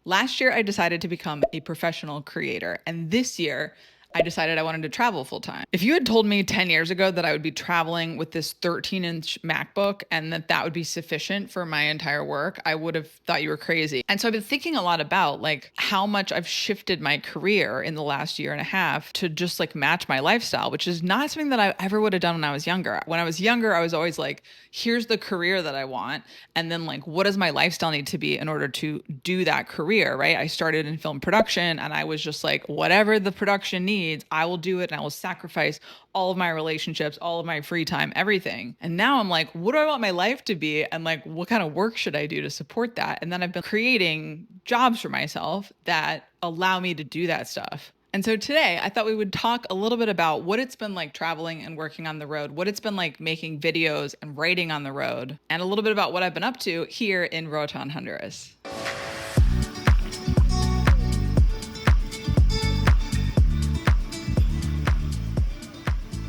Last year, I decided to become a professional creator. And this year, I decided I wanted to travel full time. If you had told me 10 years ago that I would be traveling with this 13-inch MacBook and that would be sufficient for my entire work, I would have thought you were crazy. And so I've been thinking a lot about like how much I've shifted my career in the last year and a half to just like match my lifestyle, which is not something that I ever would have done when I was younger. When I was younger, I was always like, here's the career that I want. And then like, what does my lifestyle need to be in order to do that career, right? I started in film production and I was just like, whatever the production needs, I will do it and I will sacrifice all of my relationships, all of my free time, everything. And now I'm like, what do I want my life to be? And like, what kind of work should I do to support that? And then I've been creating jobs for myself that allow me to do that stuff. And so today I thought we would talk a little bit about what it's been like traveling and working on the road, what it's been like making videos and writing on the road, and a little bit about what I've been up to here in Roatan, Honduras.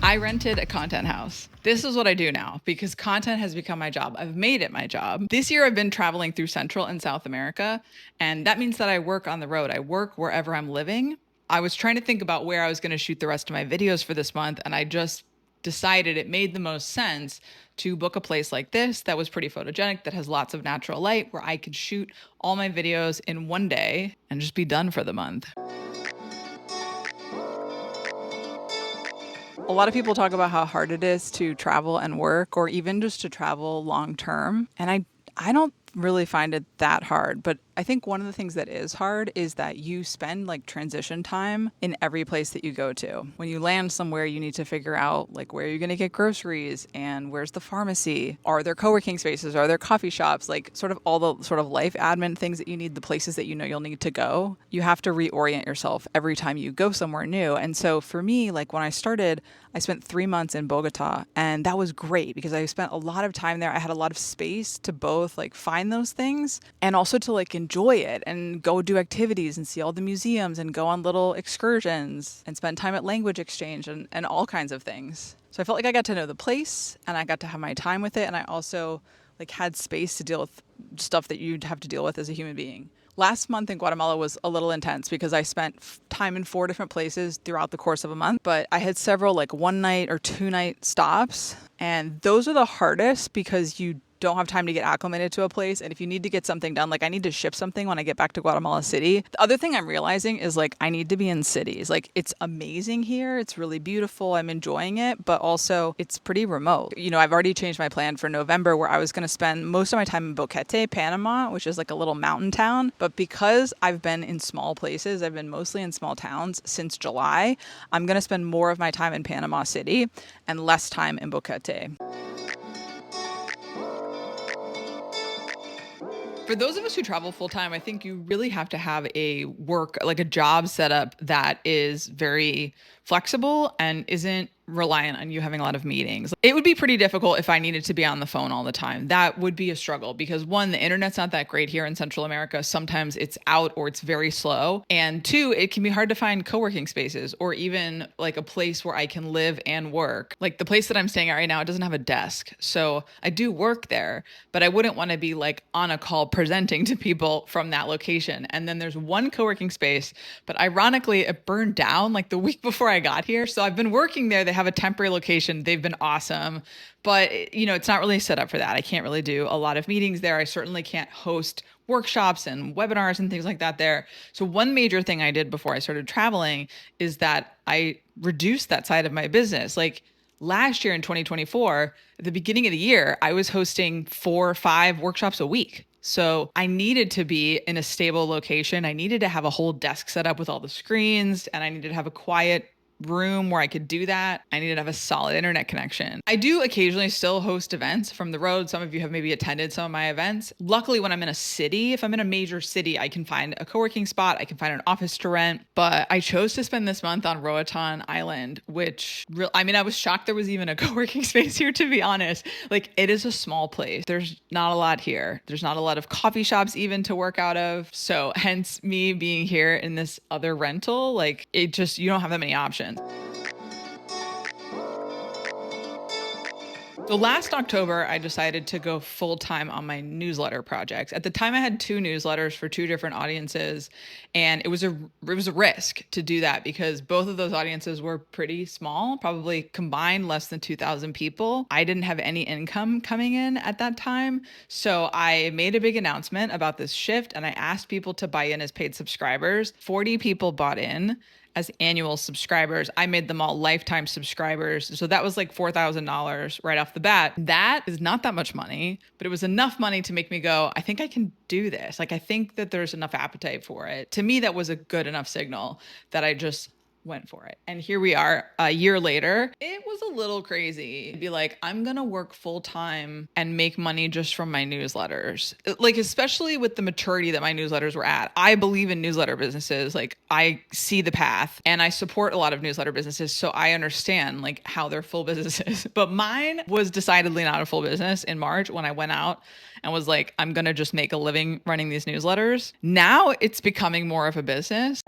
I rented a content house. This is what I do now because content has become my job. I've made it my job. This year I've been traveling through Central and South America, and that means that I work on the road. I work wherever I'm living. I was trying to think about where I was going to shoot the rest of my videos for this month, and I just decided it made the most sense to book a place like this that was pretty photogenic, that has lots of natural light, where I could shoot all my videos in one day and just be done for the month. A lot of people talk about how hard it is to travel and work, or even just to travel long term. And I don't really find it that hard, but I think one of the things that is hard is that you spend like transition time in every place that you go to. When you land somewhere, you need to figure out like where you're going to get groceries and where's the pharmacy. Are there co-working spaces? Are there coffee shops? Like sort of all the sort of life admin things that you need, the places that you know you'll need to go. You have to reorient yourself every time you go somewhere new. And so for me, like when I started, I spent 3 months in Bogota, and that was great because I spent a lot of time there. I had a lot of space to both like find those things and also to like enjoy it and go do activities and see all the museums and go on little excursions and spend time at language exchange and all kinds of things. So I felt like I got to know the place and I got to have my time with it, and I also like had space to deal with stuff that you'd have to deal with as a human being. Last month in Guatemala was a little intense because I spent time in 4 different places throughout the course of a month, but I had several like 1-night or 2-night stops, and those are the hardest because you don't have time to get acclimated to a place. And if you need to get something done, like I need to ship something when I get back to Guatemala City. The other thing I'm realizing is like I need to be in cities. Like it's amazing here. It's really beautiful. I'm enjoying it, but also it's pretty remote. You know, I've already changed my plan for November where I was going to spend most of my time in Boquete, Panama, which is like a little mountain town. But because I've been in small places, I've been mostly in small towns since July, I'm going to spend more of my time in Panama City and less time in Boquete. For those of us who travel full time, I think you really have to have a job setup that is very flexible and isn't reliant on you having a lot of meetings. It would be pretty difficult if I needed to be on the phone all the time. That would be a struggle because 1, the internet's not that great here in Central America. Sometimes it's out or it's very slow. And 2, it can be hard to find co-working spaces or even like a place where I can live and work. Like the place that I'm staying at right now, it doesn't have a desk. So I do work there, but I wouldn't want to be like on a call presenting to people from that location. And then there's one co-working space, but ironically it burned down like the week before I got here. So I've been working there. They have a temporary location. They've been awesome, but you know, it's not really set up for that. I can't really do a lot of meetings there. I certainly can't host workshops and webinars and things like that there. So one major thing I did before I started traveling is that I reduced that side of my business. Like last year in 2024, at the beginning of the year, I was hosting 4 or 5 workshops a week. So I needed to be in a stable location. I needed to have a whole desk set up with all the screens, and I needed to have a quiet room where I could do that. I needed to have a solid internet connection. I do occasionally still host events from the road. Some of you have maybe attended some of my events. Luckily, when I'm in a city, if I'm in a major city, I can find a co-working spot. I can find an office to rent. But I chose to spend this month on Roatan Island, which I was shocked there was even a co-working space here, to be honest. Like it is a small place. There's not a lot here. There's not a lot of coffee shops even to work out of. So hence me being here in this other rental, like it just, you don't have that many options. So last October, I decided to go full time on my newsletter projects. At the time, I had two newsletters for two different audiences, and it was a risk to do that because both of those audiences were pretty small, probably combined less than 2,000 people. I didn't have any income coming in at that time, so I made a big announcement about this shift, and I asked people to buy in as paid subscribers. 40 people bought in as annual subscribers. I made them all lifetime subscribers. So that was like $4,000 right off the bat. That is not that much money, but it was enough money to make me go, I think I can do this. Like, I think that there's enough appetite for it. To me, that was a good enough signal that I just went for it. And here we are a year later. It was a little crazy to be like, I'm going to work full time and make money just from my newsletters. Like, especially with the maturity that my newsletters were at. I believe in newsletter businesses. Like, I see the path and I support a lot of newsletter businesses. So I understand like how they're full businesses. But mine was decidedly not a full business in March when I went out and was like, I'm going to just make a living running these newsletters. Now it's becoming more of a business.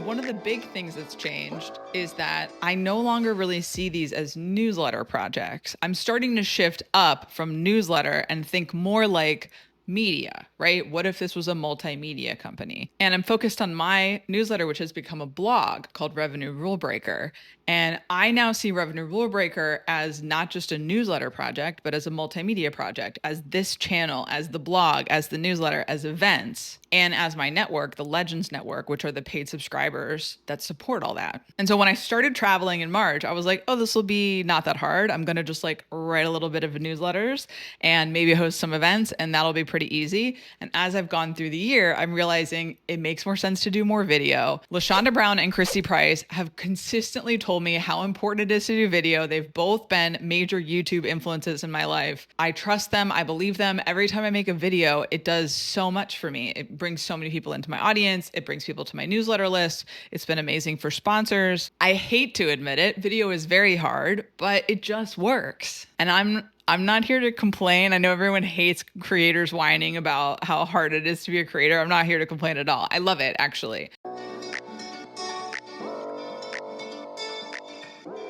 One of the big things that's changed is that I no longer really see these as newsletter projects. I'm starting to shift up from newsletter and think more like media, right? What if this was a multimedia company? And I'm focused on my newsletter, which has become a blog called Revenue Rule Breaker. And I now see Revenue Rule Breaker as not just a newsletter project, but as a multimedia project, as this channel, as the blog, as the newsletter, as events, and as my network, the Legends Network, which are the paid subscribers that support all that. And so when I started traveling in March, I was like, oh, this will be not that hard. I'm going to just like write a little bit of newsletters and maybe host some events, and that'll be pretty easy. And as I've gone through the year, I'm realizing it makes more sense to do more video. LaShonda Brown and Christy Price have consistently told me how important it is to do video. They've both been major YouTube influences in my life. I trust them. I believe them. Every time I make a video, it does so much for me. It brings so many people into my audience. It brings people to my newsletter list. It's been amazing for sponsors. I hate to admit it. Video is very hard, but it just works. And I'm not here to complain. I know everyone hates creators whining about how hard it is to be a creator. I'm not here to complain at all. I love it, actually.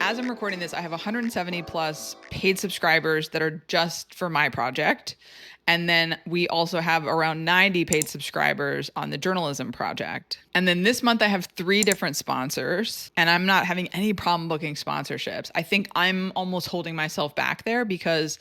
As I'm recording this, I have 170 plus paid subscribers that are just for my project. And then we also have around 90 paid subscribers on the journalism project. And then this month I have 3 different sponsors, and I'm not having any problem booking sponsorships. I think I'm almost holding myself back there because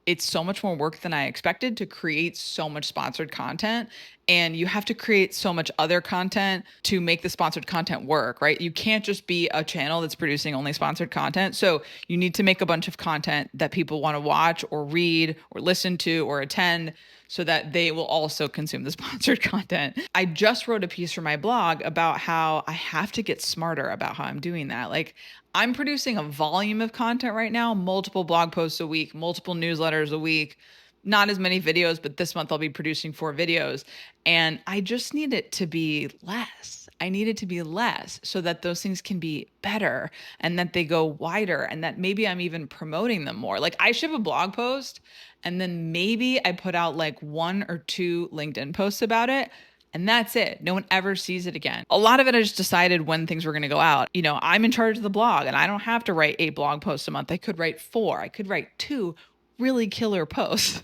it's so much more work than I expected to create so much sponsored content. And you have to create so much other content to make the sponsored content work, right? You can't just be a channel that's producing only sponsored content. So you need to make a bunch of content that people want to watch or read or listen to or attend so that they will also consume the sponsored content. I just wrote a piece for my blog about how I have to get smarter about how I'm doing that. Like, I'm producing a volume of content right now, multiple blog posts a week, multiple newsletters a week, not as many videos, but this month I'll be producing 4 videos. And I just need it to be less. I need it to be less so that those things can be better and that they go wider and that maybe I'm even promoting them more. Like, I ship a blog post and then maybe I put out like 1 or 2 LinkedIn posts about it. And that's it. No one ever sees it again. A lot of it I just decided when things were going to go out. You know, I'm in charge of the blog and I don't have to write 8 blog posts a month. I could write 4. I could write 2 really killer posts.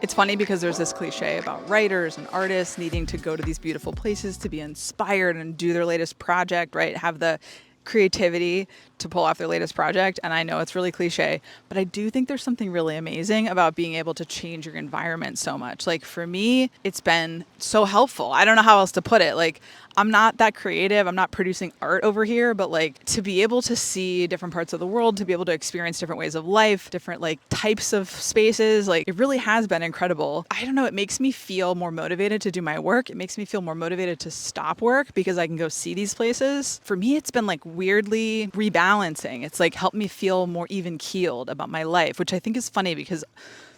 It's funny because there's this cliche about writers and artists needing to go to these beautiful places to be inspired and do their latest project, right? Have the creativity to pull off their latest project. And I know it's really cliche, but I do think there's something really amazing about being able to change your environment so much. Like, for me, it's been so helpful. I don't know how else to put it. Like, I'm not that creative. I'm not producing art over here, but like, to be able to see different parts of the world, to be able to experience different ways of life, different like types of spaces, like, it really has been incredible. I don't know. It makes me feel more motivated to do my work. It makes me feel more motivated to stop work because I can go see these places. For me, it's been like weirdly rebalancing. It's like helped me feel more even keeled about my life, which I think is funny because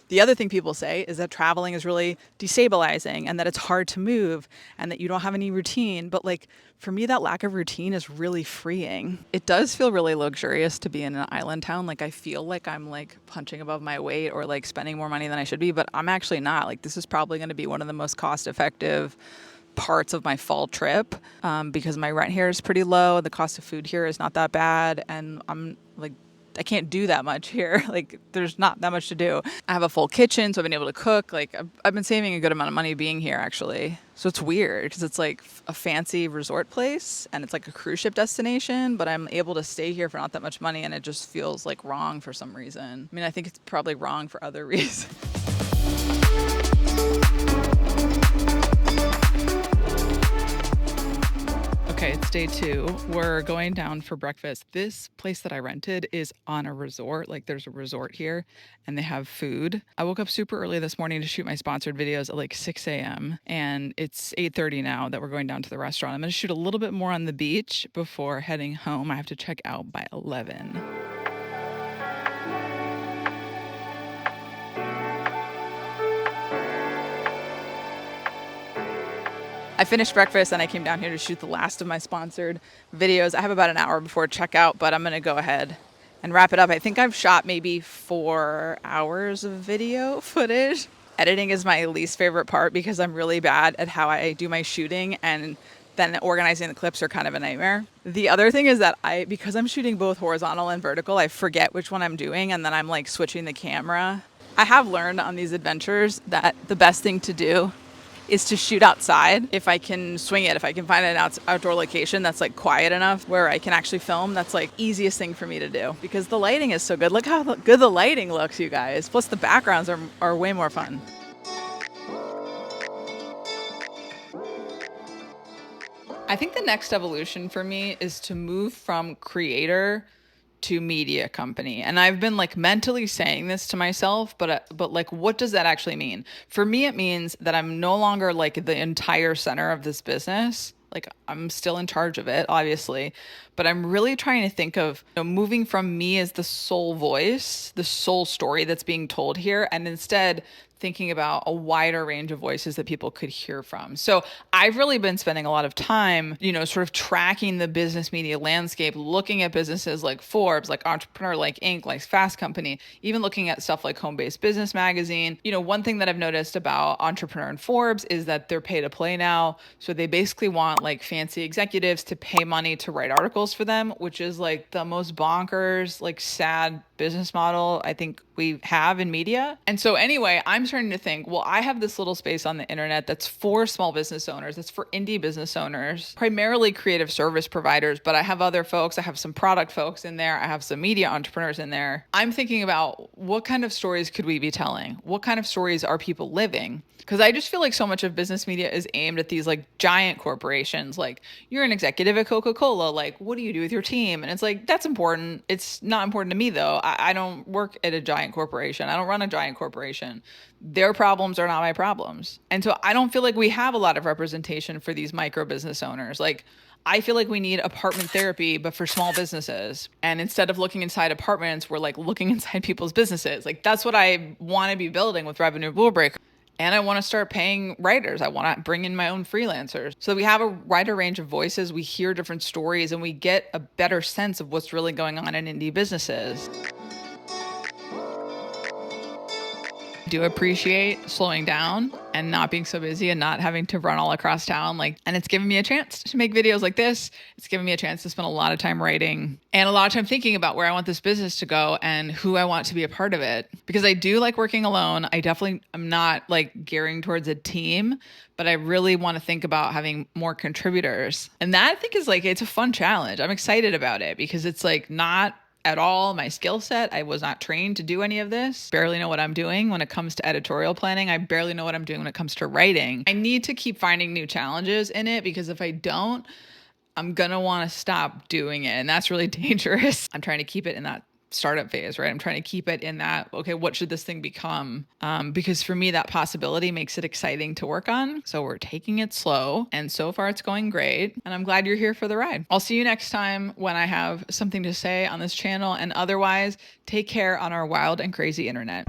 the other thing people say is that traveling is really destabilizing and that it's hard to move and that you don't have any routine. But like, for me, that lack of routine is really freeing. It does feel really luxurious to be in an island town. Like, I feel like I'm like punching above my weight or like spending more money than I should be, but I'm actually not. Like, this is probably going to be one of the most cost effective parts of my fall trip because my rent here is pretty low. The cost of food here is not that bad. And I'm like, I can't do that much here. Like there's not that much to do. I have a full kitchen, so I've been able to cook. Like I've been saving a good amount of money being here actually. So it's weird because it's like a fancy resort place and it's like a cruise ship destination, but I'm able to stay here for not that much money and it just feels like wrong for some reason. I mean, I think it's probably wrong for other reasons. Okay, it's day 2. We're going down for breakfast. This place that I rented is on a resort. Like there's a resort here and they have food. I woke up super early this morning to shoot my sponsored videos at like 6 a.m. and it's 8:30 now that we're going down to the restaurant. I'm going to shoot a little bit more on the beach before heading home. I have to check out by 11. I finished breakfast and I came down here to shoot the last of my sponsored videos. I have about an hour before checkout, but I'm going to go ahead and wrap it up. I think I've shot maybe 4 hours of video footage. Editing is my least favorite part because I'm really bad at how I do my shooting, and then organizing the clips are kind of a nightmare. The other thing is that because I'm shooting both horizontal and vertical, I forget which one I'm doing and then I'm like switching the camera. I have learned on these adventures that the best thing to do is to shoot outside. If I can swing it, if I can find an outdoor location that's like quiet enough where I can actually film, that's like easiest thing for me to do because the lighting is so good. Look how good the lighting looks, you guys. Plus the backgrounds are way more fun. I think the next evolution for me is to move from creator to media company. And I've been like mentally saying this to myself, but like, what does that actually mean? For me, it means that I'm no longer like the entire center of this business. Like I'm still in charge of it, obviously, but I'm really trying to think of moving from me as the sole voice, the sole story that's being told here, and instead thinking about a wider range of voices that people could hear from. So I've really been spending a lot of time, sort of tracking the business media landscape, looking at businesses like Forbes, like Entrepreneur, like Inc., like Fast Company, even looking at stuff like Home Based Business Magazine. One thing that I've noticed about Entrepreneur and Forbes is that they're pay to play now. So they basically want like fancy executives to pay money to write articles for them, which is like the most bonkers, like sad business model I think we have in media. And so anyway, I'm starting to think, well, I have this little space on the internet that's for small business owners, that's for indie business owners, primarily creative service providers, but I have other folks. I have some product folks in there. I have some media entrepreneurs in there. I'm thinking about what kind of stories could we be telling? What kind of stories are people living? Because I just feel like so much of business media is aimed at these like giant corporations. Like you're an executive at Coca-Cola. Like, what do you do with your team? And it's like, that's important. It's not important to me though. I don't work at a giant corporation. I don't run a giant corporation. Their problems are not my problems. And so I don't feel like we have a lot of representation for these micro business owners. Like I feel like we need apartment therapy, but for small businesses. And instead of looking inside apartments, we're like looking inside people's businesses. Like that's what I want to be building with Revenue Rule Breaker. And I want to start paying writers. I want to bring in my own freelancers. So we have a wider range of voices. We hear different stories and we get a better sense of what's really going on in indie businesses. I do appreciate slowing down and not being so busy and not having to run all across town. And it's given me a chance to make videos like this. It's given me a chance to spend a lot of time writing and a lot of time thinking about where I want this business to go and who I want to be a part of it. Because I do like working alone. I definitely am not like gearing towards a team, but I really want to think about having more contributors. And that I think is like, it's a fun challenge. I'm excited about it because it's like not at all my skill set. I was not trained to do any of this. Barely know what I'm doing when it comes to editorial planning. I barely know what I'm doing when it comes to writing. I need to keep finding new challenges in it because if I don't, I'm going to want to stop doing it. And that's really dangerous. I'm trying to keep it in that startup phase, right? I'm trying to keep it in that, okay, what should this thing become? Because for me, that possibility makes it exciting to work on. So we're taking it slow and so far it's going great. And I'm glad you're here for the ride. I'll see you next time when I have something to say on this channel, and otherwise take care on our wild and crazy internet.